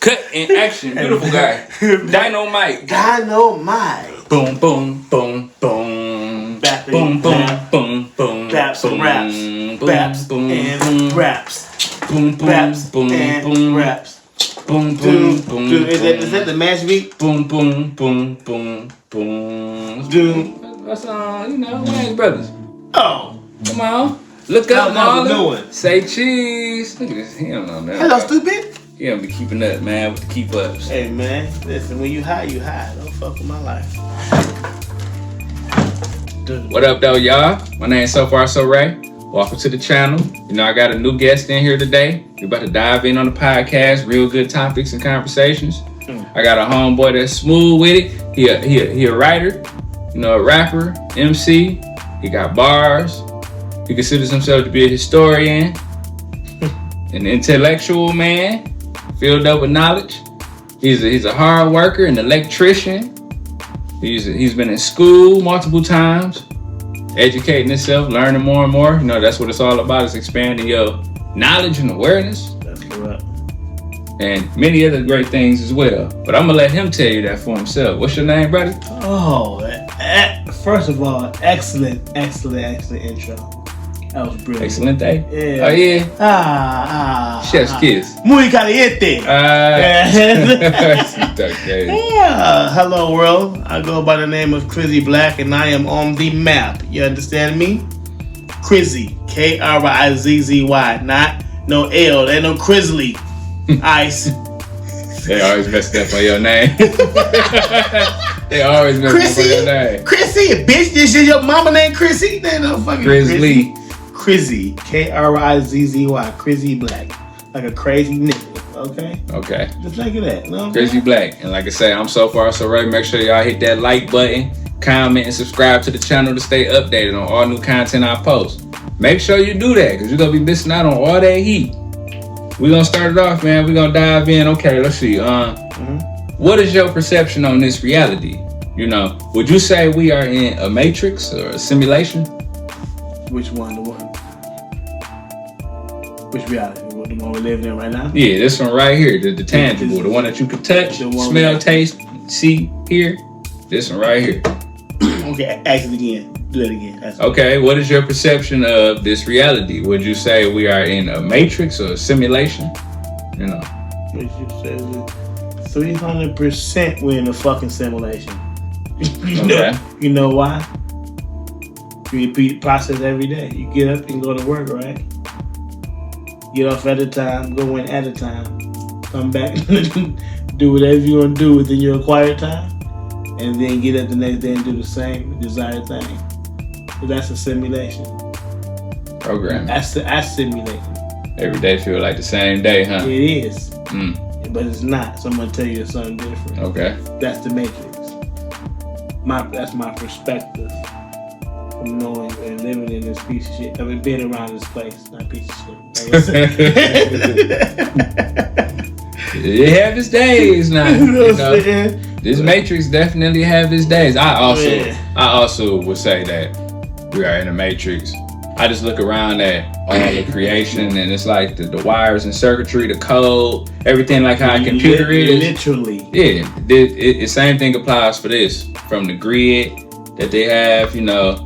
Cut in action. Beautiful guy. Dynamite. Dynamite. Boom, boom, boom, boom. Bappity, Boom, boom, bap. boom, boom. Baps and boom, raps. boom, Baps boom, and boom. raps. Boom, boom, Baps boom, and boom. raps. Boom, boom, Doom, boom, doom. boom. Is that the match beat? Boom, boom, boom, boom, boom. Doom. That's Wayne's Brothers. Oh. Come on. Look up, How's it Marlon. going? Say cheese. Look at this. He don't know that. Hello, stupid. He don't be keeping up, man, with the keep ups. Hey, man. Listen, when you high, you high. Don't fuck with my life. Dude. What up, though, y'all? My name's So Far So Ray. Welcome to the channel. I got a new guest in here today. We're about to dive in on the podcast. Real good topics and conversations. I got a homeboy that's smooth with it. He a writer, a rapper, MC. He got bars. He considers himself to be a historian, an intellectual man, filled up with knowledge. He's a hard worker, an electrician. He's been in school multiple times, educating himself, learning more and more. That's what it's all about, is expanding your knowledge and awareness. That's correct. And many other great things as well. But I'm going to let him tell you that for himself. What's your name, buddy? Oh, first of all, excellent intro. That was brilliant. Excellent day. Yeah. Oh, yeah? Chef's kiss. Muy caliente. Okay. Yeah. Hello, world. I go by the name of Krizzy Black, and I am on the map. You understand me? Krizzy. Krizzy. Not no L. There ain't no Krizzly. Ice. They always messed up on your name. They always messed up on your name. Krizzy, bitch. This is your mama named Krizzy. There ain't no fucking Krizzy. Krizzy. Krizzy. Krizzy Black. Like a crazy nigga. Okay? Just like that. No? Krizzy Black. And like I say, I'm So Far So Ray. Make sure y'all hit that like button, comment, and subscribe to the channel to stay updated on all new content I post. Make sure you do that, because you're going to be missing out on all that heat. We're going to start it off, man. We're going to dive in. Okay, let's see. What is your perception on this reality? Would you say we are in a matrix or a simulation? Which one? The one? Which reality? The one we're living in right now? Yeah, this one right here. The tangible. The one that you can touch, smell, taste, see, hear. This one right here. Okay, ask it again. Do it again. Okay, what is your perception of this reality? Would you say we are in a matrix or a simulation? What you say? 300% we're in a fucking simulation. You know why? You repeat the process every day. You get up and go to work, right? Get off at a time, go in at a time, come back, do whatever you want to do within your quiet time, and then get up the next day and do the same desired thing. So that's a simulation. Program. That's simulating. Every day feel like the same day, huh? It is. But it's not. So I'm going to tell you something different. Okay. That's the matrix. That's my perspective from knowing and living in this piece of shit. I mean, being around this place, not piece of shit. It have its days now. This matrix definitely have its days. I also would say that we are in a matrix. I just look around at all the creation, and it's like the wires and circuitry, the code, everything like how a computer is. Literally. Yeah, the same thing applies for this. From the grid that they have, the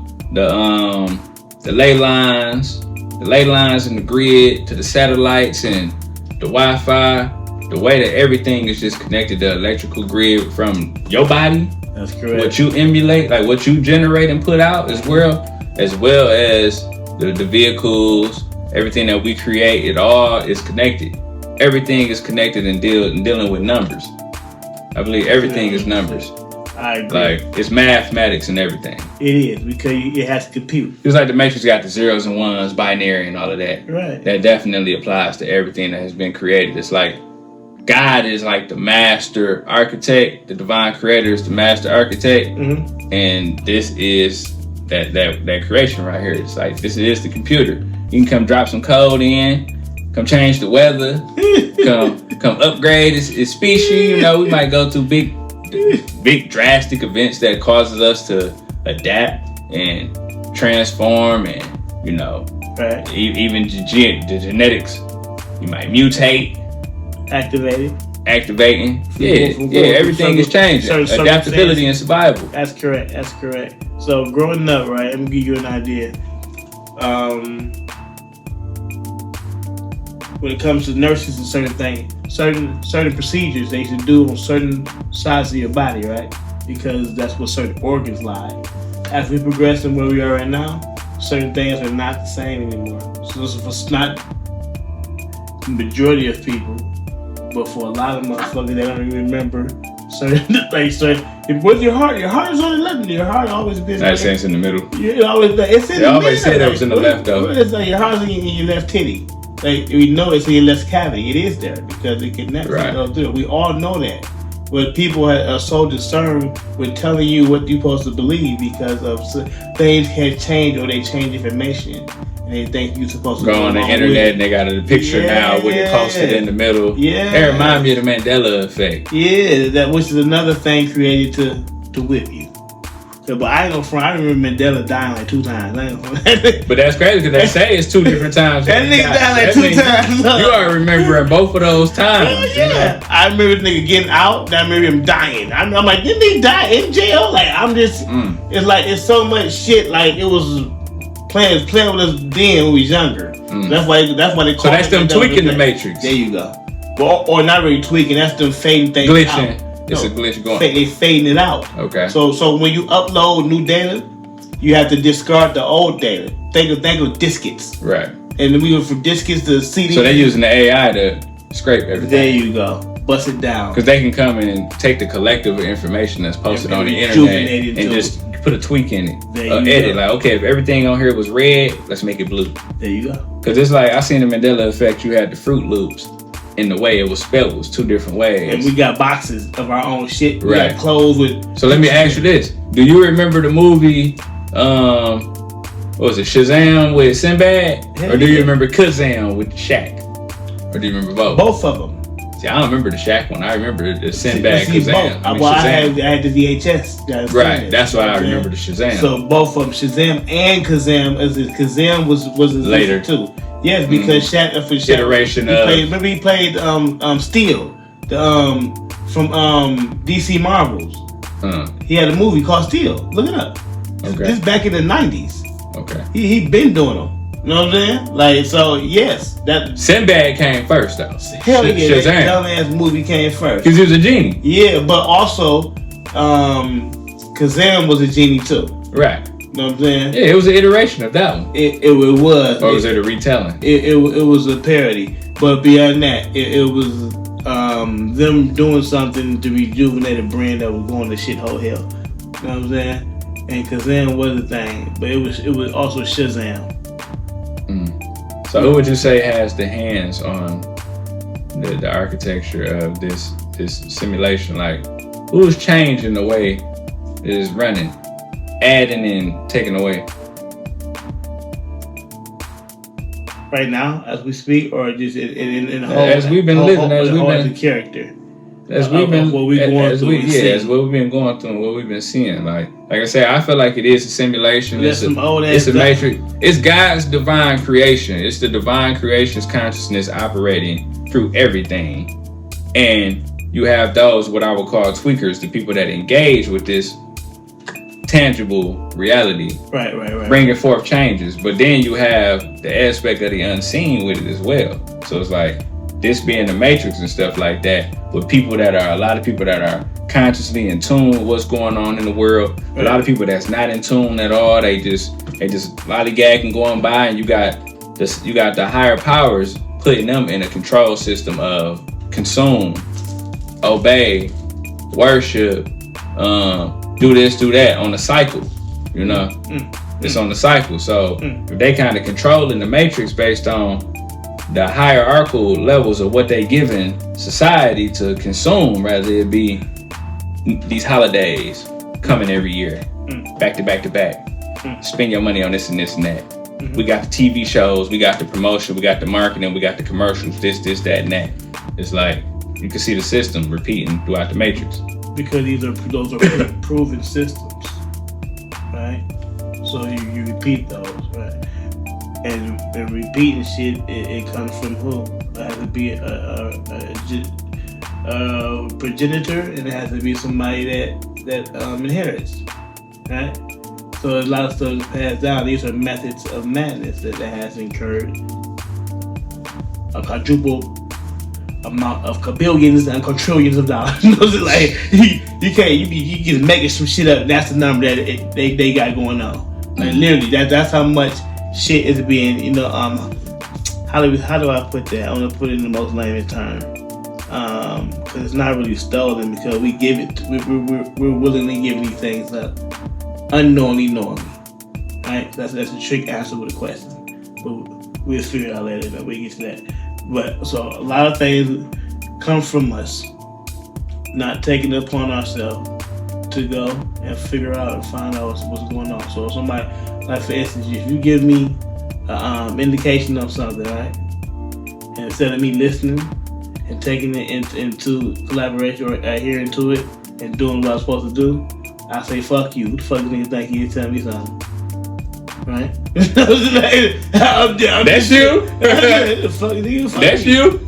ley lines in the grid, to the satellites and the Wi-Fi, the way that everything is just connected to the electrical grid from your body. That's correct. What you emulate, like what you generate and put out as well as the vehicles, everything that we create, it all is connected. Everything is connected and dealing with numbers. I believe everything is numbers. I agree. Like, it's mathematics and everything. It is, because it has to compute. It's like the Matrix got the zeros and ones, binary and all of that. Right. That definitely applies to everything that has been created. It's like God is like the master architect, the divine creator is the master architect, and this is that creation right here. It's like, this is the computer. You can come drop some code in, come change the weather, come upgrade its species. We might go through big drastic events that causes us to adapt and transform, and right. Even the genetics, you might mutate, activated. activating. Everything is changing. Adaptability and survival. That's correct. So growing up, right? Let me give you an idea. When it comes to nurses and certain things, certain procedures they should do on certain sides of your body, right? Because that's where certain organs lie. As we progress in where we are right now, certain things are not the same anymore. So it's not the majority of people, but for a lot of motherfuckers, they don't even remember certain what's your heart? Your heart is on the left. Your heart always been. Nice sense in the middle. It's in the middle. They always said it was in the left though. It's like your heart's in your left titty. Like we know it's in your left cavity. It is there because it connects. Right. We all know that. But people are so discerned with telling you what you're supposed to believe because of things had changed or they change information. And they think you're supposed to go on the internet and they got a picture now with it posted in the middle. Yeah. That reminds me of the Mandela effect. Yeah, which is another thing created to whip you. So, but I ain't gonna front. I remember Mandela dying like 2 times. But that's crazy because they say it's 2 different times. That nigga died like 2 times. You are remembering both of those times. Yeah. You know? I remember the nigga getting out. I remember him dying. I'm like, didn't he die in jail? Like, I'm just. It's like it's so much shit. Like it was playing with us then when we was younger. That's why they call. So that's them tweaking the Matrix. There you go. Well, or not really tweaking. That's them fading things glitching. out. It's a glitch going. They fading it out. Okay. So when you upload new data, you have to discard the old data. Think of diskettes. Right. And then we went from diskettes to CD. So they're using the AI to scrape everything. There you go. Bust it down. Because they can come in and take the collective information that's posted on the internet and just put a tweak in it. Edit. Like, okay, if everything on here was red, let's make it blue. There you go. Because it's like, I seen the Mandela effect. You had the Fruit Loops. In the way it was spelled was 2 different ways. And we got boxes of our own shit. We right. got clothes with. So let me ask you this: do you remember the movie? What was it? Shazam with Sinbad, or do you remember Kazam with Shaq, or do you remember both? Both of them. See, I don't remember the Shaq one. I remember the Sinbad Kazam. I had the VHS. Right. That's why I remember the Shazam. So both of them, Shazam and Kazam. Kazam was later too. Yes, because Shaq for Shaq. Iteration remember he played Steel, from DC Marvels. He had a movie called Steel. Look it up. Okay. This back in the 90s. Okay. He been doing them. You know what I'm saying? Like, so yes, that Sinbad came first though. Hell yeah, that dumbass movie came first. Because he was a genie. Yeah, but also Kazam was a genie too. Right. You know what I'm saying? Yeah, it was an iteration of that one. It was. Or was it a retelling? It was a parody. But beyond that, it was them doing something to rejuvenate a brand that was going to shithole hell. You know what I'm saying? And Kazam was a thing, but it was also Shazam. So who would you say has the hands on the architecture of this simulation? Like, who's changing the way it is running? Adding and taking away right now as we speak, or just in the whole as we've been living, as we've been the character, as we've been what we've been going through and what we've been seeing. Like I said, I feel like it is a simulation. It's a matrix. It's God's divine creation. It's the divine creation's consciousness operating through everything, and you have those what I would call tweakers, the people that engage with this tangible reality, right, bringing forth changes. But then you have the aspect of the unseen with it as well. So it's like this being the matrix and stuff like that, with a lot of people that are consciously in tune with what's going on in the world. A lot of people that's not in tune at all. They just lollygagging going by, and you got the higher powers putting them in a control system of consume, obey, worship, do this, do that on the cycle, you know. It's on the cycle. So if they kind of controlling the matrix based on the hierarchical levels of what they giving society to consume, rather it be these holidays coming every year, back to back to back. Spend your money on this and this and that. We got the TV shows, we got the promotion, we got the marketing, we got the commercials, this, that, and that. It's like you can see the system repeating throughout the matrix. Because those are proven systems, right? So you repeat those, right? And repeating shit, it comes from who? It has to be progenitor, and it has to be somebody that inherits, right? So a lot of stuff is passed down. These are methods of madness that has incurred a quadruple amount of billions and quadrillions of dollars. Like you can't you just making some shit up. That's the number that they got going on. Like literally, that's how much shit is being how do I put that? I'm gonna put it in the most layman term. Because it's not really stolen, because we give it. We're willingly giving these things up, unknowingly, knowingly. Right? That's a trick answer with a question. But we'll figure it out later. But we get to that. But so a lot of things come from us, not taking it upon ourselves to go and figure out and find out what's going on. So somebody, like for instance, if you give me an indication of something, right, and instead of me listening and taking it into collaboration or adhering to it and doing what I'm supposed to do, I say fuck you. Who the fuck do you think you tell me something? Right? That's you. That's you. That's you.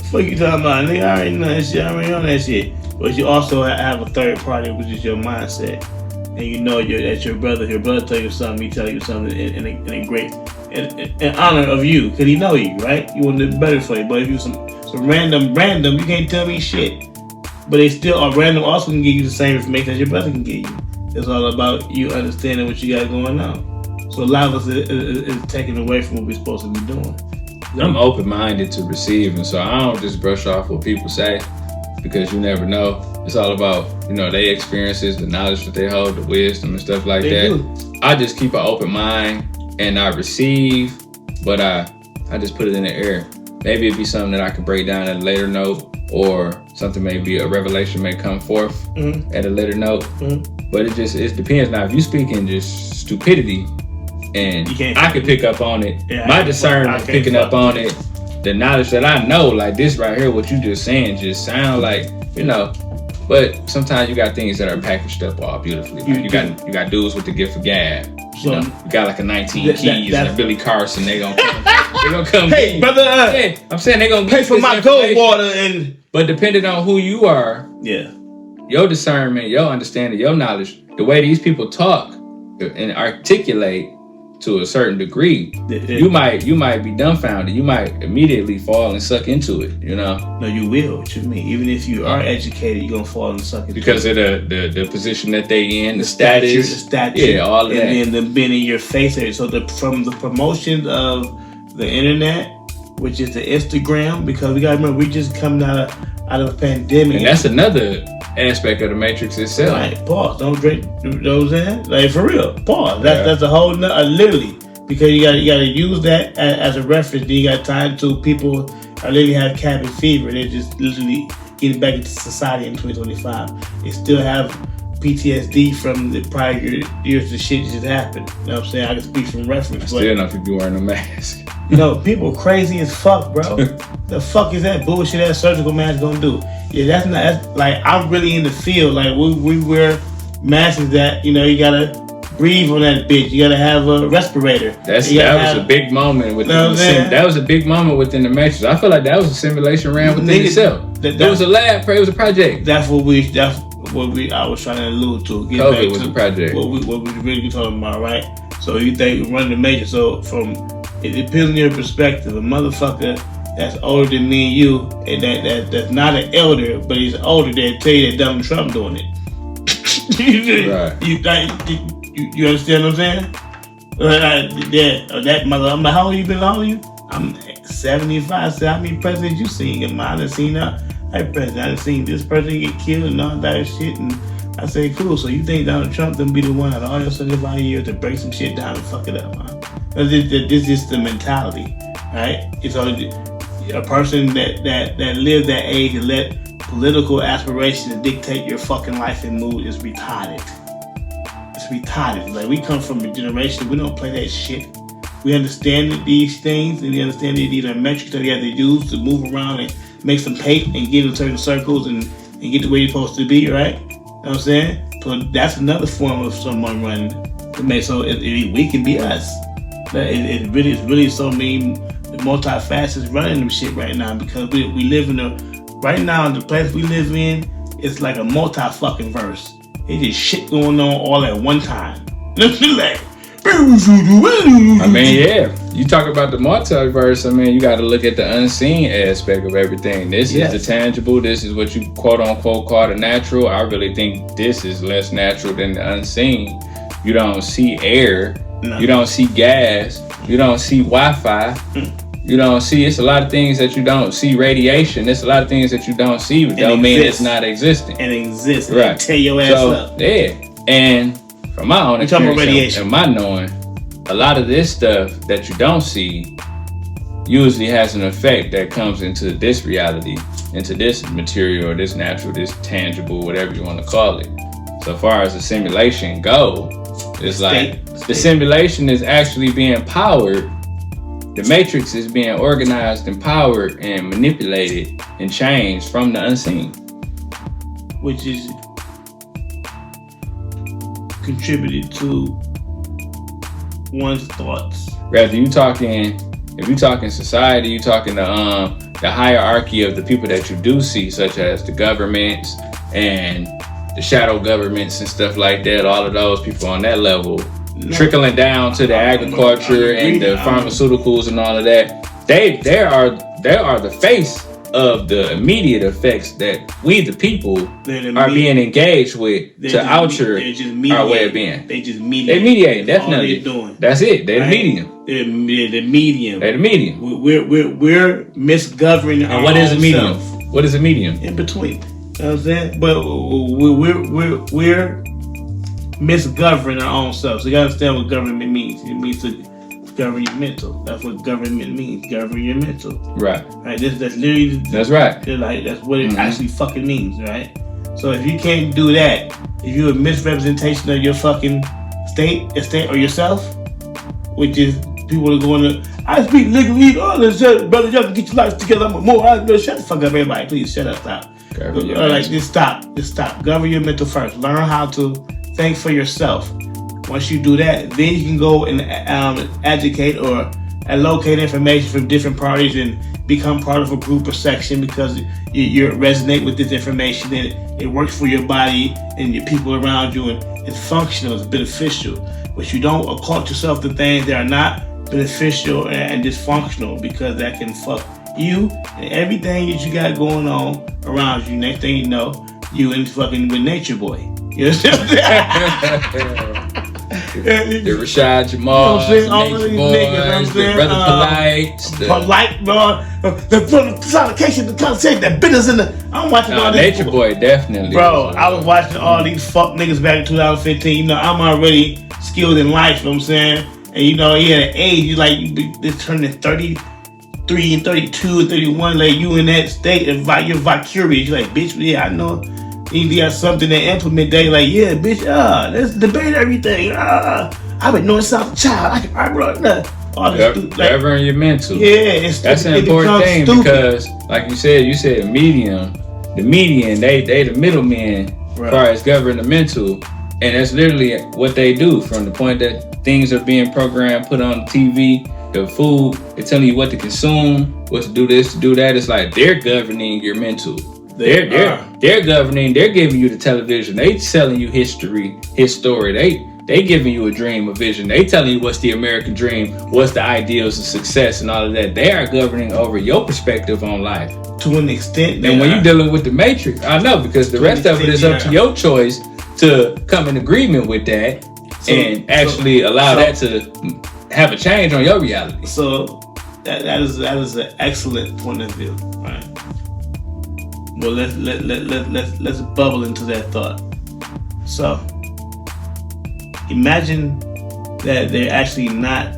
Fuck you talking about, nigga? I already know that shit. I already on that shit. But you also have a third party, which is your mindset, and you know that your brother tell you something, he tell you something in a great in honor of you, because he know you, right? You want it better for you. But if you some random, you can't tell me shit. But they still are random. Also can give you the same information as your brother can give you. It's all about you understanding what you got going on. So a lot of us is taken away from what we're supposed to be doing. I'm open-minded to receiving, so I don't just brush off what people say, because you never know. It's all about, their experiences, the knowledge that they hold, the wisdom and stuff like that. Do. I just keep an open mind and I receive, but I just put it in the air. Maybe it'd be something that I could break down at a later note, or something maybe a revelation may come forth at a later note. But it depends. Now, if you speak in just stupidity, and I could pick up on it, my discernment picking up on it, the knowledge that I know, like this right here, what you just saying, just sound like, But sometimes you got things that are packaged up all beautifully. Like you got dudes with the gift of gab. You got like a 19 Keys and a Billy Carson. They gonna come. Hey, brother. Hey, I'm saying they gonna pay for my cold water and. But depending on who you are, your discernment, your understanding, your knowledge, the way these people talk and articulate to a certain degree, you might be dumbfounded. You might immediately fall and suck into it. No, you will. What you mean? Even if you are educated, you're gonna fall and suck into it because of the position that they in, the status, all of that, and then the being in your face. So from the promotion of the internet, which is the Instagram, because we gotta remember we just coming out of a pandemic, and that's another aspect of the Matrix itself. Right, pause. Don't drink those in. Like for real, pause. That's a whole literally, because you gotta use that as a reference. Then you got time to people are literally have cabin fever. They're just literally getting back into society in 2025. They still have PTSD from the prior years the shit just happened. You know what I'm saying? I can speak from reference. Still not people wearing a mask. People crazy as fuck, bro. The fuck is that bullshit that surgical mask gonna do? Yeah, that's like, I'm really in the field. Like we wear masks that, you gotta breathe on that bitch. You gotta have a respirator. That was a big moment within that was a big moment within the Matrix. I feel like that was a simulation ran within itself. It was a lab, it was a project. That's what I was trying to allude to. COVID was a project. What we really talking about, right? So you think we run the Matrix. So it depends on your perspective. A motherfucker that's older than me and you, and that's not an elder, but he's older, they'll tell you that Donald Trump doing it. Right. You understand what I'm saying? That mother, I'm like, how old you been? How old are you? I'm 75. So how many presidents you seen? I done seen president. I done seen this person get killed and all that shit. And I say, cool. So you think Donald Trump done be the one out of all your 75 years to break some shit down and fuck it up, huh? This is the mentality, right? It's only a person that lived that age and let political aspirations dictate your fucking life and mood is retarded. It's retarded. Like, we come from a generation, we don't play that shit. We understand these things, and we understand that these are metrics that we have to use to move around and make some pay and get in certain circles and get to where you're supposed to be, right? You know what I'm saying? So that's another form of someone running to make so we can be us. But it's really so mean. multifacets running them shit right now because we live in right now the place we live in, it's like a multi-fucking verse. It's just shit going on all at one time. Like, I mean, yeah. You talk about the multiverse. I mean, you got to look at the unseen aspect of everything. This is the tangible. This is what you quote unquote call the natural. I really think this is less natural than the unseen. You don't see air. No. You don't see gas. You don't see Wi-Fi. You don't see. It's a lot of things that you don't see. Radiation. There's a lot of things that you don't see. But don't mean it's not existing. And exists. Right. And tear your ass up. Yeah. And from my own experience and my knowing, a lot of this stuff that you don't see usually has an effect that comes into this reality, into this material, or this natural, this tangible, whatever you want to call it. So far as the simulation go, it's like the simulation is actually being powered. The matrix is being organized and powered and manipulated and changed from the unseen. Which is contributed to one's thoughts. Rather, if you're talking society, you're talking the hierarchy of the people that you do see, such as the governments and the shadow governments and stuff like that. All of those people on that level, trickling down to the agriculture and the pharmaceuticals and all of that. They are the face of the immediate effects that we, the people, are being engaged with to alter our way of being. They just mediate. They mediate, definitely. All they're doing. That's it. They're the medium. They're the medium. They're the medium. We're misgoverning. And what is a medium? What is a medium? In between. You know what I'm saying? But we're misgoverning our own selves. So you gotta understand what government means. It means to govern your mental. That's what government means. Govern your mental. Right. Right. That's literally. That's right. That's what it actually fucking means. Right. So if you can't do that, if you're a misrepresentation of your fucking estate or yourself, which is people are going to, I speak legally. Oh, let's brother, y'all get your life together. I'm more. Shut the fuck up, everybody. Please shut up. Stop. Just stop. Govern your mental first. Learn how to think for yourself. Once you do that, then you can go and educate or locate information from different parties and become part of a group or section because you resonate with this information and it works for your body and your people around you and it's functional, it's beneficial. But you don't occult yourself to things that are not beneficial and dysfunctional because that can fuck you and everything that you got going on around you. Next thing you know, you in fucking with Nature Boy. You know what I'm saying? The Rashad Jamal, Nature Boys, the Brother Polite, bro. The personification, the conversation, that business in the. I'm watching all this. Nature Boy, definitely. Bro, I was watching all these fuck niggas back in 2015. You know, I'm already skilled in life, you know what I'm saying? And you know, he had an age, you like, you turning 33 and 32 and 31, like you in that state, and you're vicarious. You're like, bitch, yeah, I know. You got something to implement. They like, yeah, bitch, let's debate everything. I've been knowing since I was a child. I brought all this stupid. Govern your mental. Yeah, that's an important thing because, like you said medium. The median, they the middlemen as far as govern the mental, and that's literally what they do. From the point that things are being programmed, put on TV, the food, they're telling you what to consume, what to do this, to do that. It's like they're governing your mental. They're governing. They're giving you the television. They telling you his story. They giving you a dream, a vision. They telling you what's the American dream, what's the ideals of success, and all of that. They are governing over your perspective on life to an extent. And when you're dealing with the Matrix, I know because the rest of it is up to your choice to come in agreement with that and actually allow that to have a change on your reality. So that is an excellent point of view, right? Well, let's bubble into that thought. So, imagine that they're actually not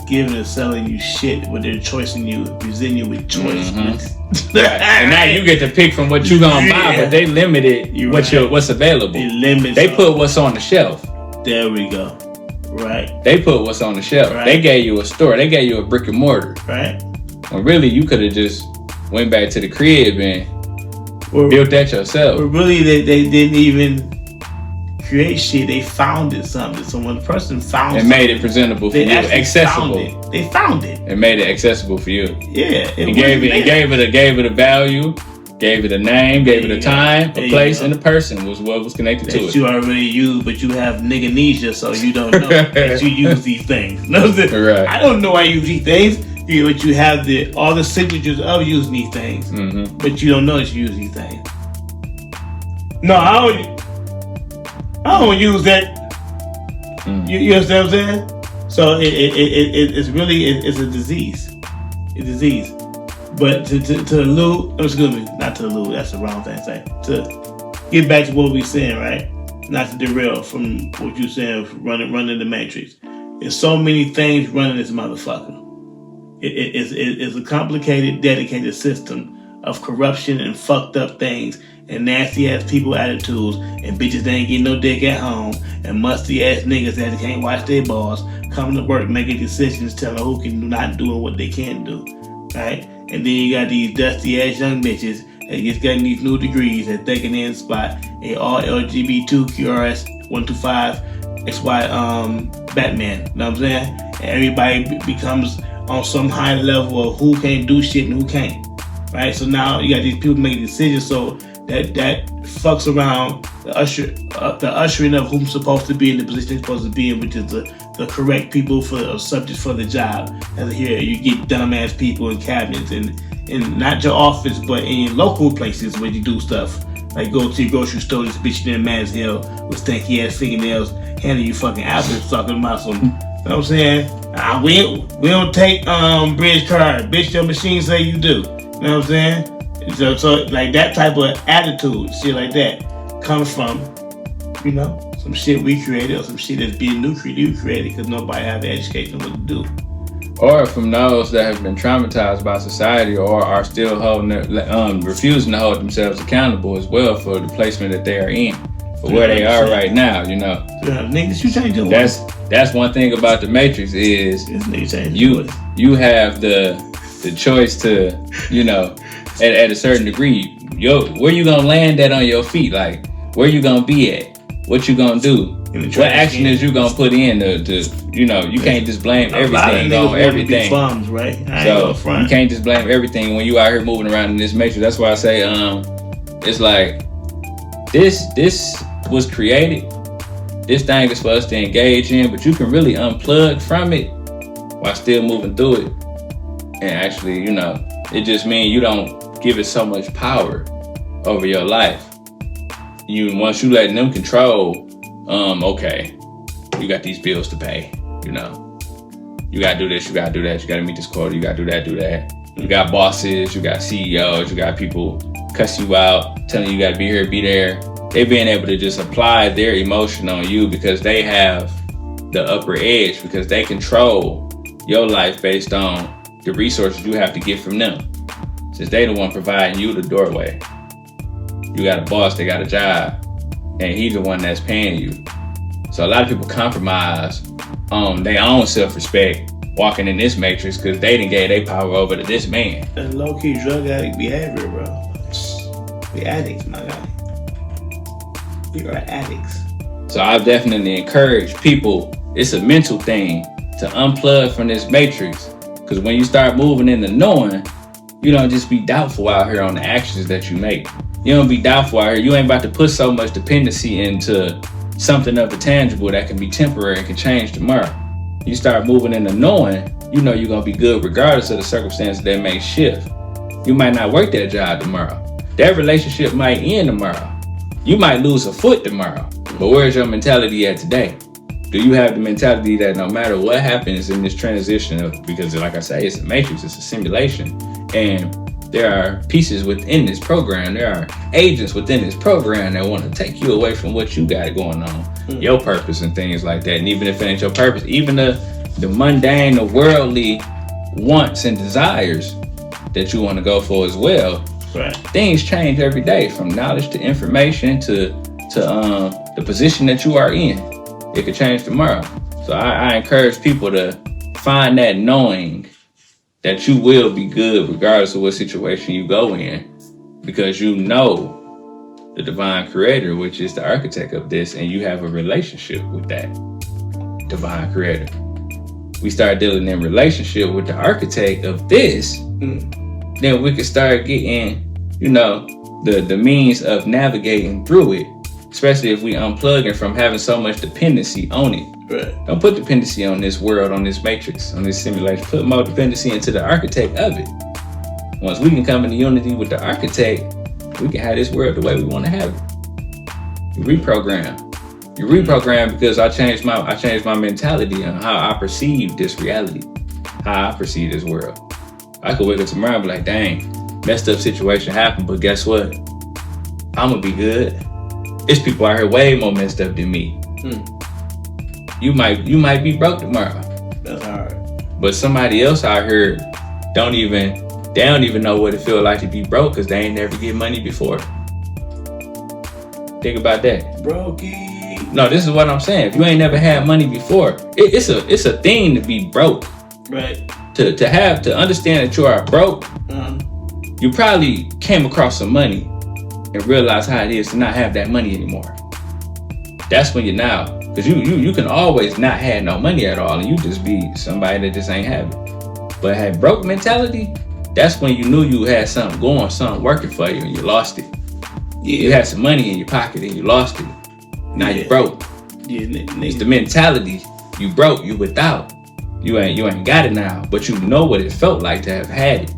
giving or selling you shit, but they're presenting you with choice. Right. And now you get to pick from what you gonna buy, but they limited what's available. They put what's on the shelf. There we go. Right. They put what's on the shelf. Right. They gave you a store. They gave you a brick and mortar. Right. When really you could have just went back to the crib and built that yourself. But really, they didn't even create shit, they founded something. So when a person found it made it presentable for you, accessible. They found it. It made it accessible for you. Yeah, it gave it a value, gave it a name, gave it a time, a place, and a person was what was connected to it. That you already use, but you have nigga-nesia, so you don't know that you use these things. Right. I don't know I use these things, but you have all the signatures of using these things, but you don't know that you use these things. No, I don't use that. You understand what I'm saying? So it's really a disease. It's a disease. But to allude, excuse me, not to allude, that's the wrong thing to say. To get back to what we're saying, right? Not to derail from what you're saying, running the Matrix. There's so many things running this motherfucker. It's a complicated, dedicated system of corruption and fucked up things and nasty ass people attitudes and bitches that ain't getting no dick at home and musty ass niggas that can't watch their balls coming to work making decisions telling who can not do what they can do, right? And then you got these dusty ass young bitches that just getting these new degrees that they can end spot a all LGBTQRS 125 XY Batman. You know what I'm saying? And everybody becomes on some high level of who can do shit and who can't. Right? So now you got these people making decisions, so that fucks around the ushering of who's supposed to be in the position they're supposed to be in, which is the correct people for subjects for the job. And here you get dumbass people in cabinets and not your office, but in your local places where you do stuff. Like go to your grocery store, this bitch in mad as hell with stanky ass fingernails, handing you fucking apples, talking about some. You know what I'm saying? We don't take bridge card. Bitch, your machine say you do. You know what I'm saying? So like that type of attitude, shit like that, comes from, some shit we created or some shit that's being new created because nobody have the education what to do. Or from those that have been traumatized by society or are still refusing to hold themselves accountable as well for the placement that they are in, for where they are right now, Yeah, niggas, you change your That's one thing about the Matrix is you have the choice to, at a certain degree, where you gonna land that on your feet? Like, where you gonna be at? What you gonna do? What action is you gonna put in to you can't just blame everything on everything. Bums, right? So you can't just blame everything when you out here moving around in this Matrix. That's why I say, it's like this was created. This thing is for us to engage in, but you can really unplug from it while still moving through it. And actually, it just means you don't give it so much power over your life. Once you letting them control, okay, you got these bills to pay, You gotta do this, you gotta do that, you gotta meet this quota, you gotta do that. You got bosses, you got CEOs, you got people cussing you out, telling you gotta be here, be there. They being able to just apply their emotion on you because they have the upper edge, because they control your life based on the resources you have to get from them. Since they the one providing you the doorway. You got a boss, they got a job, and he's the one that's paying you. So a lot of people compromise on their own self-respect walking in this matrix because they done gave their power over to this man. That's low-key drug addict behavior, bro. We addicts, my guy. We are addicts. So I definitely encourage people, it's a mental thing, to unplug from this matrix. Because when you start moving into knowing, you don't just be doubtful out here on the actions that you make. You don't be doubtful out here. You ain't about to put so much dependency into something of the tangible that can be temporary and can change tomorrow. You start moving into knowing, you're going to be good regardless of the circumstances that may shift. You might not work that job tomorrow. That relationship might end tomorrow. You might lose a foot tomorrow. But where's your mentality at today? Do you have the mentality that no matter what happens in this transition, because like I say, it's a matrix, it's a simulation, and there are pieces within this program, there are agents within this program that want to take you away from what you got going on, your purpose and things like that. And even if it ain't your purpose, even the mundane, the worldly wants and desires that you want to go for as well, right. Things change every day, from knowledge to information to the position that you are in. It could change tomorrow. So I encourage people to find that knowing that you will be good regardless of what situation you go in, because you know the divine creator, which is the architect of this, and you have a relationship with that divine creator. We start dealing in relationship with the architect of this, then we can start getting, the means of navigating through it, especially if we unplug it from having so much dependency on it. Right. Don't put dependency on this world, on this matrix, on this simulation. Put more dependency into the architect of it. Once we can come into unity with the architect, we can have this world the way we want to have it. You reprogram because I changed my mentality on how I perceive this reality, how I perceive this world. I could wake up tomorrow and be like, dang, messed up situation happened, but guess what? I'm gonna be good. There's people out here way more messed up than me. You might be broke tomorrow. That's hard. But somebody else out here they don't even know what it feels like to be broke because they ain't never get money before. Think about that. Brokey. No, this is what I'm saying. If you ain't never had money before, it's a thing to be broke. Right. To understand that you are broke, you probably came across some money and realized how it is to not have that money anymore. That's when you're now. Because you can always not have no money at all and you just be somebody that just ain't have it. But had broke mentality, that's when you knew you had something going, something working for you, and you lost it. Yeah. You had some money in your pocket and you lost it. Now you broke. Yeah, it's the mentality. You broke, you without. You ain't got it now, but you know what it felt like to have had it.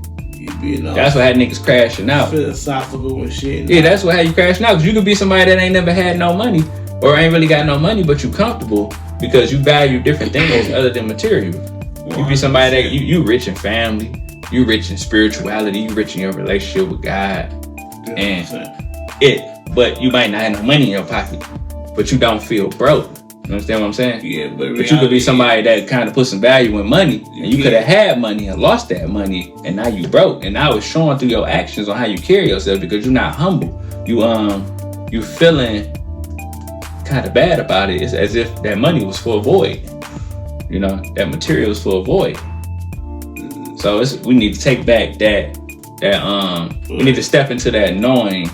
That's what had niggas crashing out. Philosophical and shit. Yeah, that's what had you crashing out. Because you could be somebody that ain't never had no money or ain't really got no money, but you comfortable because you value different things other than material. You be somebody that you rich in family, you rich in spirituality, you rich in your relationship with God, but you might not have no money in your pocket, but you don't feel broke. You understand what I'm saying? Yeah, but you could be somebody that kind of put some value in money, and you could have had money and lost that money, and now you broke, and now it's showing through your actions on how you carry yourself because you're not humble. You feeling kind of bad about it. It's as if that money was for a void. That material is for a void. So we need to take back that we need to step into that knowing,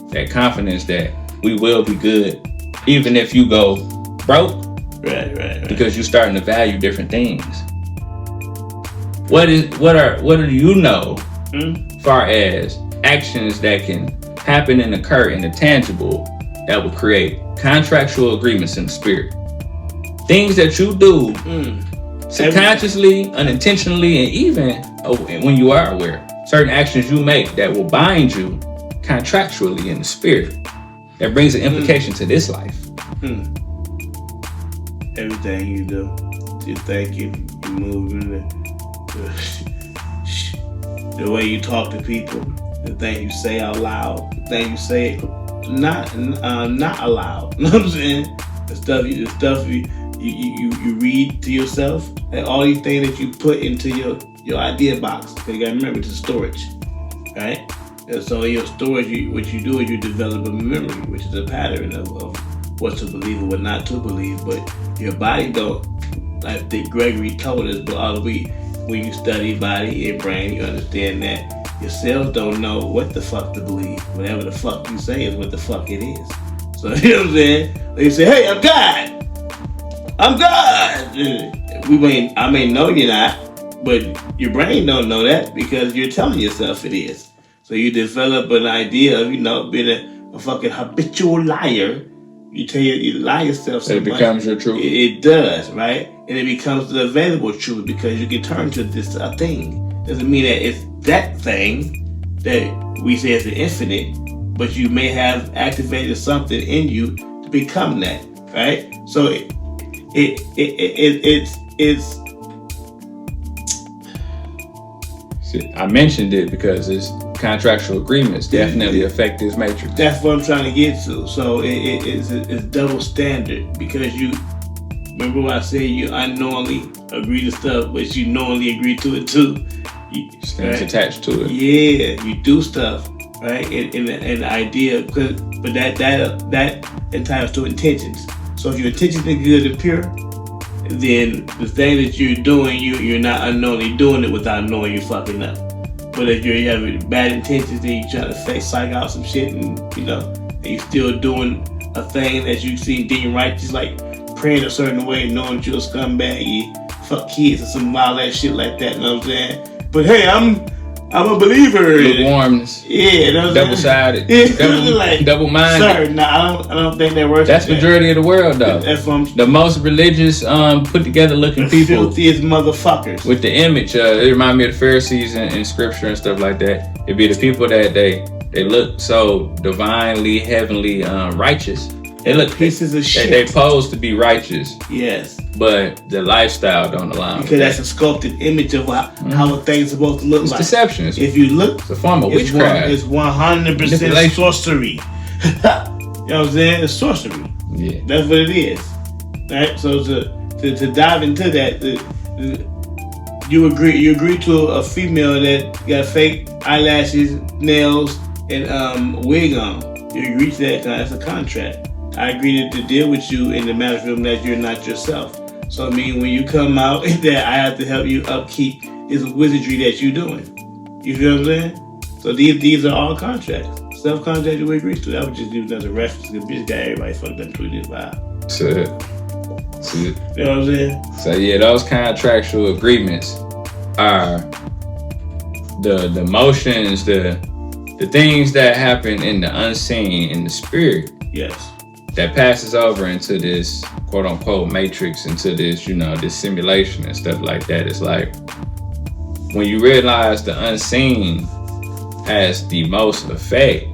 that confidence that we will be good, even if you go broke. Right. Because you're starting to value different things. What do you know far as actions that can happen and occur in the tangible that will create contractual agreements in the spirit? Things that you do subconsciously, unintentionally, and even when you are aware. Certain actions you make that will bind you contractually in the spirit. That brings an implication to this life. Everything you do, you think, you move, the way you talk to people, the thing you say out loud, the thing you say not aloud. You know what I'm saying? The stuff you read to yourself, and all these things that you put into your idea box. Because you gotta remember, it's storage, right? And so in your storage, what you do is you develop a memory, which is a pattern of what to believe and what not to believe. But your body don't, I think Gregory told us, but when you study body and brain, you understand that your cells don't know what the fuck to believe. Whatever the fuck you say is what the fuck it is. So you know what I'm saying? They say, hey, I'm God. I'm God. I may know you're not, but your brain don't know that because you're telling yourself it is. So you develop an idea of, being a fucking habitual liar. You lie yourself so it becomes your truth. It does, right? And it becomes the available truth because you can turn to this thing. Doesn't mean that it's that thing that we say is the infinite, but you may have activated something in you to become that, right? So it's. See, I mentioned it because it's contractual agreements definitely affect this matrix. That's what I'm trying to get to. So it's double standard because you remember what I said, you unknowingly agree to stuff, but you knowingly agree to it too. Things attached to it. Yeah, you do stuff, right? And the idea, but that entitles to intentions. So if your intentions are good and pure, then the thing that you're doing, you're not unknowingly doing it without knowing you're fucking up. But if you have bad intentions, then you try to psych out some shit and and you still doing a thing that you see deemed righteous, like praying a certain way, knowing that you're a scumbag, you fuck kids or some wild ass shit like that, you know what I'm saying? But hey, I'm a believer. Lukewarmness. Yeah, double-sided. Like, double-minded. Sir, no, I don't think that works. That's majority of the world, though. That's what the most religious, put together looking people. Filthiest motherfuckers. With the image, it remind me of the Pharisees in scripture and stuff like that. It'd be the people that they look so divinely, heavenly, righteous. They look pieces of shit. They pose to be righteous. Yes. But the lifestyle don't allow. Because that's a sculpted image of how a thing's supposed to look it's like. Deception. If you look, it's a form of witchcraft. It's 100% sorcery. You know what I'm saying? It's sorcery. Yeah. That's what it is. Right? So to dive into that, you agree to a female that got fake eyelashes, nails, and wig on. You agree to that because that's a contract. I agree to deal with you in the matter of that you're not yourself. So I mean, when you come out, that I have to help you upkeep is wizardry that you're doing. You feel what I'm saying? So these are all contracts. Self-contract we agree to. I would just use that as a reference because bitch got everybody fucked up through this vibe. So, you know what I'm saying? So yeah, those contractual agreements are the emotions, the things that happen in the unseen, in the spirit. Yes. That passes over into this quote unquote matrix, into this, this simulation and stuff like that. It's like when you realize the unseen has the most effect,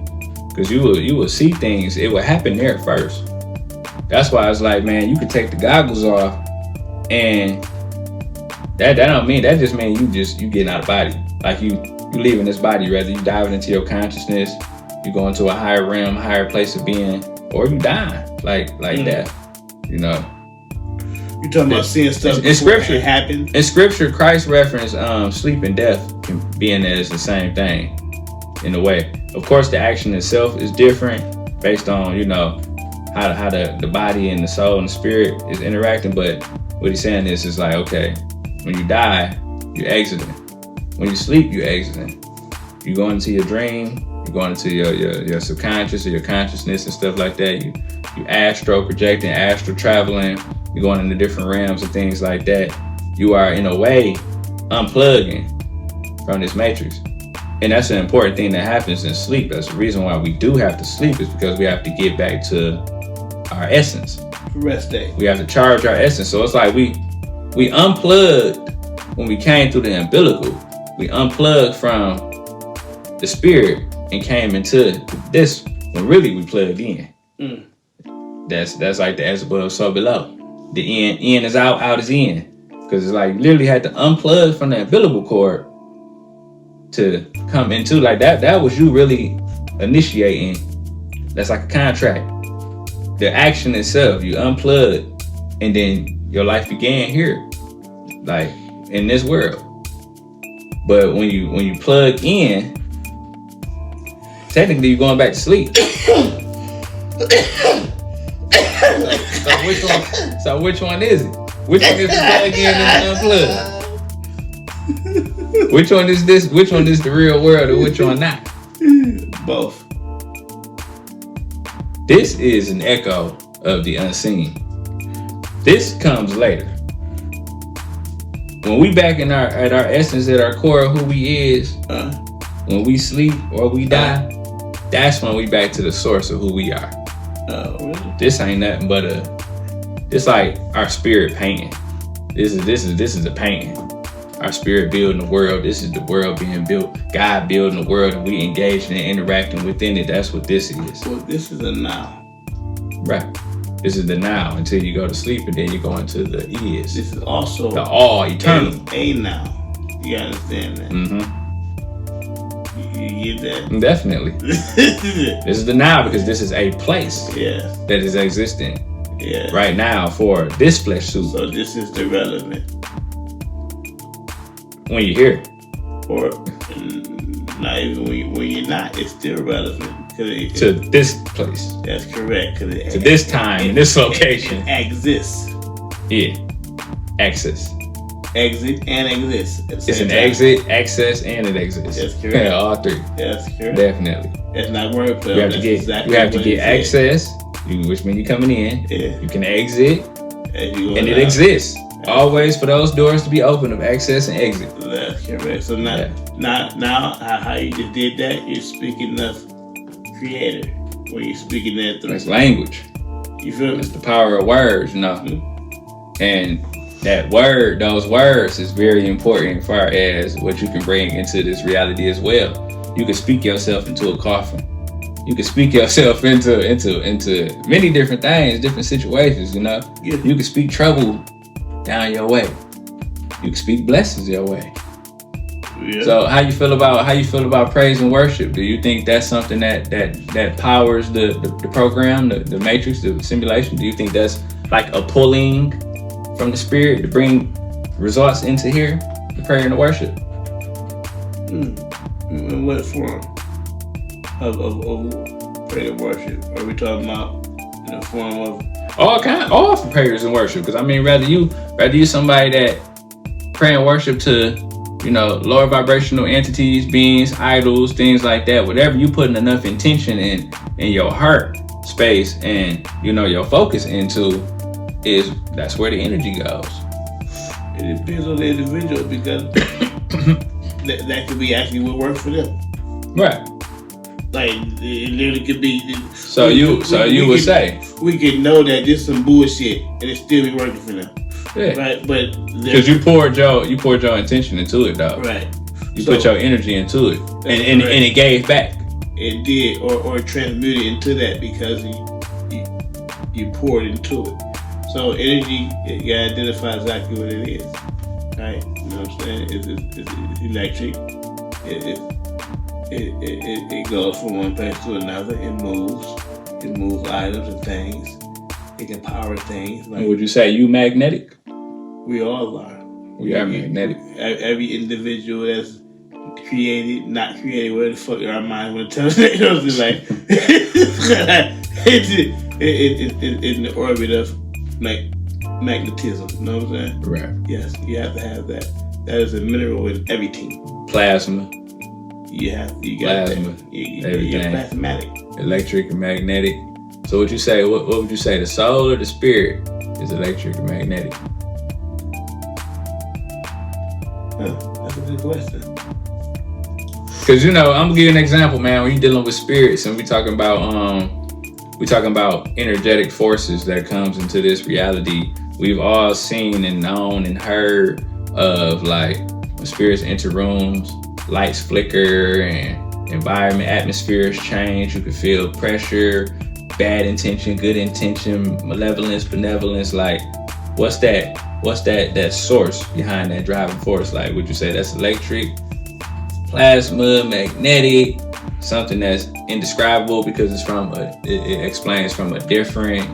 because you will see things, it will happen there first. That's why it's like, man, you could take the goggles off, and that don't mean, that just means you getting out of body. Like you leaving this body, rather you diving into your consciousness, you go into a higher realm, higher place of being, or you dying like that. You talking about seeing stuff in scripture. It happened. In scripture, Christ referenced sleep and death being that it's the same thing in a way. Of course, the action itself is different based on how the body and the soul and the spirit is interacting. But what he's saying is like, okay, when you die, you're exiting. When you sleep, you're exiting. You go into your dream. You go into your subconscious or your consciousness and stuff like that. You astro projecting, astral traveling. You're going into different realms and things like that. You are in a way unplugging from this matrix. And that's an important thing that happens in sleep. That's the reason why we do have to sleep, is because we have to get back to our essence. Rest day. We have to charge our essence. So it's like we unplugged when we came through the umbilical. We unplugged from the spirit and came into this when really we plugged in. That's like the as above, so below. The in is out is in. Because it's like literally had to unplug from the umbilical cord to come into like that. That was you really initiating. That's like a contract. The action itself, you unplugged, and then your life began here, like in this world. But when you plug in, technically you're going back to sleep. So which one is it? Which one is the plug in and unplug? Which one is this? Which one is the real world and which one not? Both. This is an echo of the unseen. This comes later. When we back at our essence, at our core of who we is, when we sleep or we die, that's when we back to the source of who we are. Oh, really? This ain't nothing but it's like our spirit painting. This is a painting. Our spirit building the world. This is the world being built. God building the world, and we engaging and interacting within it. That's what this is. Well, this is a now. Right. This is the now until you go to sleep, and then you go into the is. This is also the all eternal. A now. You understand that? Mm-hmm. You get that? Definitely. This is the now, because this is a place that is existing right now for this flesh suit. So this is the relevant. When you're here. Or not even when you're not, it's still relevant. To this place. That's correct. To this time, in this location. It exists. Yeah. Access. exit, and exist. It's an exit, access, and it exists. That's correct. Yeah, all three. That's correct. Definitely. That's not wordplay. You have to get access, which means you're coming in. Yeah. You can exit, and it exists. Always for those doors to be open of access and exit. That's correct. So now, how you just did that, you're speaking of creator, when you're speaking that through. That's language. You feel me? It's the power of words, Mm-hmm. And that word, those words, is very important as far as what you can bring into this reality as well. You can speak yourself into a coffin. You can speak yourself into many different things, different situations. Yeah. You can speak trouble down your way. You can speak blessings your way. Yeah. So how you feel about praise and worship? Do you think that's something that powers the program, the matrix, the simulation? Do you think that's like a pulling from the spirit to bring results into here, the prayer and the worship? In what form of prayer and worship? Are we talking about in the form of all for prayers and worship? Because I mean, rather you somebody that pray and worship to, lower vibrational entities, beings, idols, things like that. Whatever you putting enough intention in your heart space and your focus into, that's where the energy goes. It depends on the individual, because that could be actually what works for them. Right. Like it literally could be. So you would say we can know that this is some bullshit and it still be working for them. Yeah. Right. But because you poured your intention into it, though. Right. You put your energy into it, and it gave back. It did, or transmuted into that because you poured into it. So energy, you gotta identify exactly what it is. Right. You know what I'm saying? It's electric. It goes from one place to another. It moves items and things. It can power things. Like, would you say you magnetic? We all are. We are magnetic. Every individual that's created, not created, where the fuck our mind want to tell us. It's like it's in the orbit of magnetism. You know what I'm saying? Right. Yes, you have to have that. That is a mineral in everything. Plasma. You got plasma. Everything. You're plasmatic. Electric and magnetic. So what you say? What would you say? The soul or the spirit is electric and magnetic? That's a good question. Because I'm gonna give you an example, man. When you're dealing with spirits and we talking about energetic forces that comes into this reality, we've all seen and known and heard of, like, when spirits enter rooms, lights flicker and environment atmospheres change. You can feel pressure, bad intention, good intention, malevolence, benevolence. Like, what's that source behind that driving force? Like, would you say that's electric, plasma, magnetic, something that's indescribable because it explains from a different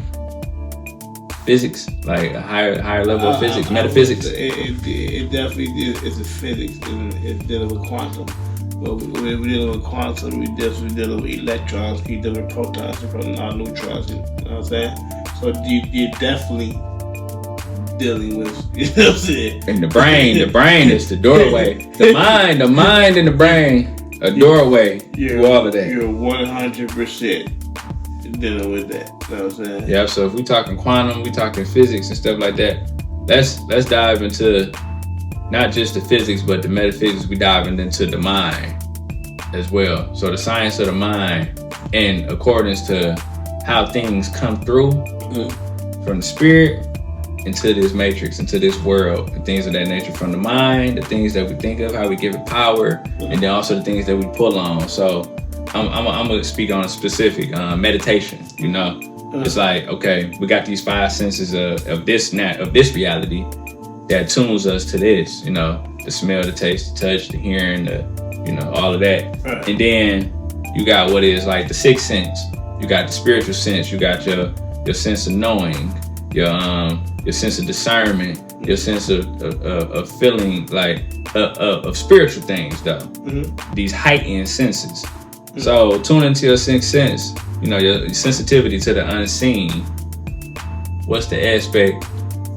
physics, like a higher level of physics, metaphysics? It definitely is a physics, and it's dealing with quantum. But when we're dealing with quantum, we're dealing with electrons, we're dealing with protons, neutrons, you know what I'm saying? So you're definitely dealing with, you know what I'm saying? And the brain is the doorway. The mind and the brain, a doorway to all of that. You're 100% dealing with that, you know what I'm saying? Yeah, so if we talking quantum, we talking physics and stuff like that, let's dive into not just the physics, but the metaphysics. We diving into the mind as well. So the science of the mind, in accordance to how things come through from the spirit into this matrix, into this world, and things of that nature. From the mind, the things that we think of, how we give it power, and then also the things that we pull on. So I'm gonna speak on a specific meditation. It's like, okay, we got these five senses of this reality that tunes us to this. The smell, the taste, the touch, the hearing, all of that. Right. And then you got what is like the sixth sense. You got the spiritual sense. You got your sense of knowing, your sense of discernment, your sense of feeling, like of spiritual things, though. Mm-hmm. These heightened senses. Mm-hmm. So tune into your sixth sense. Your sensitivity to the unseen. What's the aspect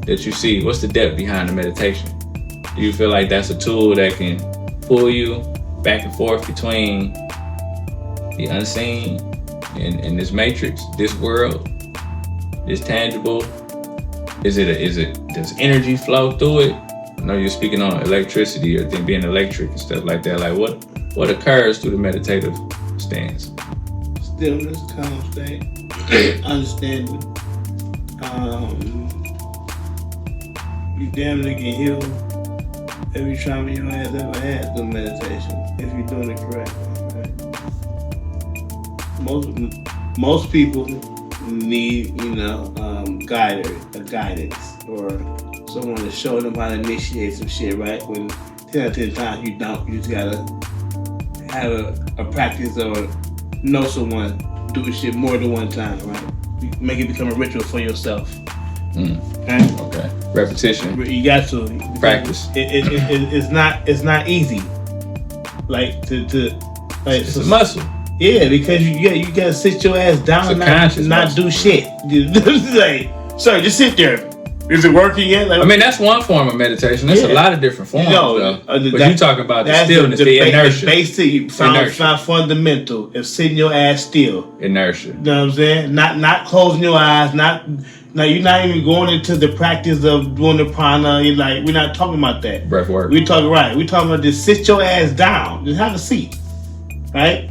that you see? What's the depth behind the meditation? Do you feel like that's a tool that can pull you back and forth between the unseen and this matrix, this world, this tangible? Does energy flow through it? I know you're speaking on electricity or being electric and stuff like that. Like what occurs through the meditative stance? Stillness, calm state, understanding. You damn near can heal every trauma your ass ever had through meditation if you're doing it correctly. Right? Most people need, guidance or someone to show them how to initiate some shit, right? When 10 out of 10 times you don't, you just gotta have a practice or know someone do shit more than one time, right? Make it become a ritual for yourself. Okay. Repetition. You got to practice. It's not easy. Like it's a muscle. Yeah, because you gotta sit your ass down and not do shit. Like, sorry, just sit there. Is it working yet? Like, I mean, that's one form of meditation. There's a lot of different forms, though. But you talk about the stillness, the inertia. Basic, sounds fundamental. If sitting your ass still. Inertia. You know what I'm saying? Not closing your eyes. Now you're not even going into the practice of doing the prana. You're like, we're not talking about that. Breath work. We're talking about just sit your ass down. Just have a seat, right?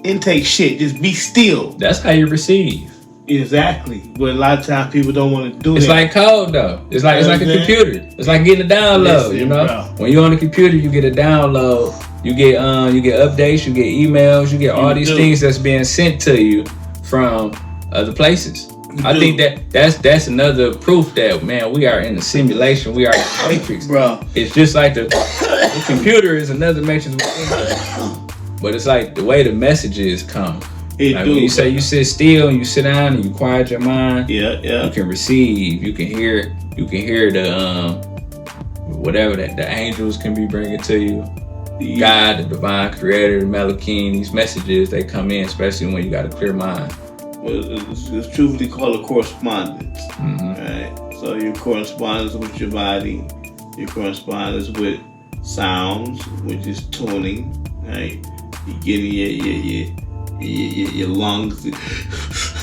Intake shit. Just be still. That's how you receive. Exactly. But a lot of times people don't want to do It's that. like code, though. It's like a computer. It's like getting a download. Listen, you know, bro. When you're on the computer, you get a download. You get updates. You get emails. You get all these things that's being sent to you from other places. I think that's another proof that, man, we are in a simulation. We are in a matrix, bro. It's just like the computer is another matrix, but it's like the way the messages come. When you say you sit still and you sit down and you quiet your mind, you can receive. You can hear the whatever that the angels can be bringing to you. God, the divine creator, the Malachim, these messages, they come in, especially when you got a clear mind. Well, it's truthfully called a correspondence, right? So your correspondence with your body, your correspondence with sounds, which is tuning, right? You're getting your lungs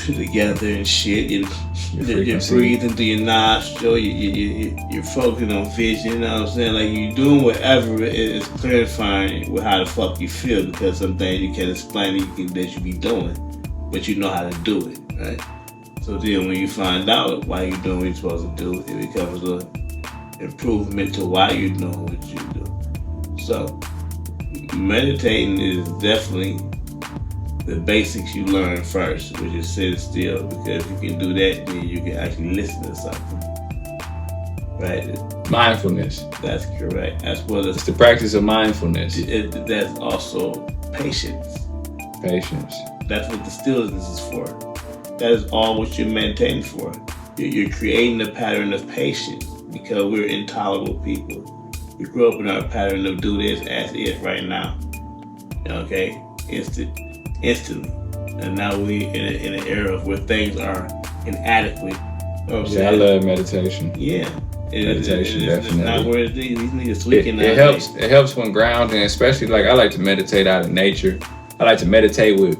together and shit. You're breathing through your nostril. You're focusing on vision. You know what I'm saying? Like, you're doing whatever is clarifying with how the fuck you feel, because some things you can't explain that you be doing, but you know how to do it, right? So then when you find out why you're doing what you're supposed to do, it becomes an improvement to why you're doing what you do. So meditating is definitely the basics you learn first, which is sit still, because if you can do that, then you can actually listen to something, right? Mindfulness. That's correct. As well as it's the practice of mindfulness. That's also patience. Patience. That's what the stillness is for. That is all what you're meditating for. You're creating a pattern of patience, because we're intolerable people. We grew up in our pattern of do this as if right now. Okay? Instantly. And now we in an era where things are inadequate. I love meditation. Yeah. Meditation, definitely. It's not where these niggas tweaking. It helps. It helps when grounding, especially like I like to meditate out of nature. I like to meditate with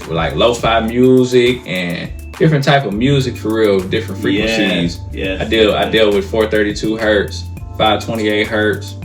like lo-fi music and different type of music for real, different frequencies. Yeah. I deal with 432 hertz, 528 hertz,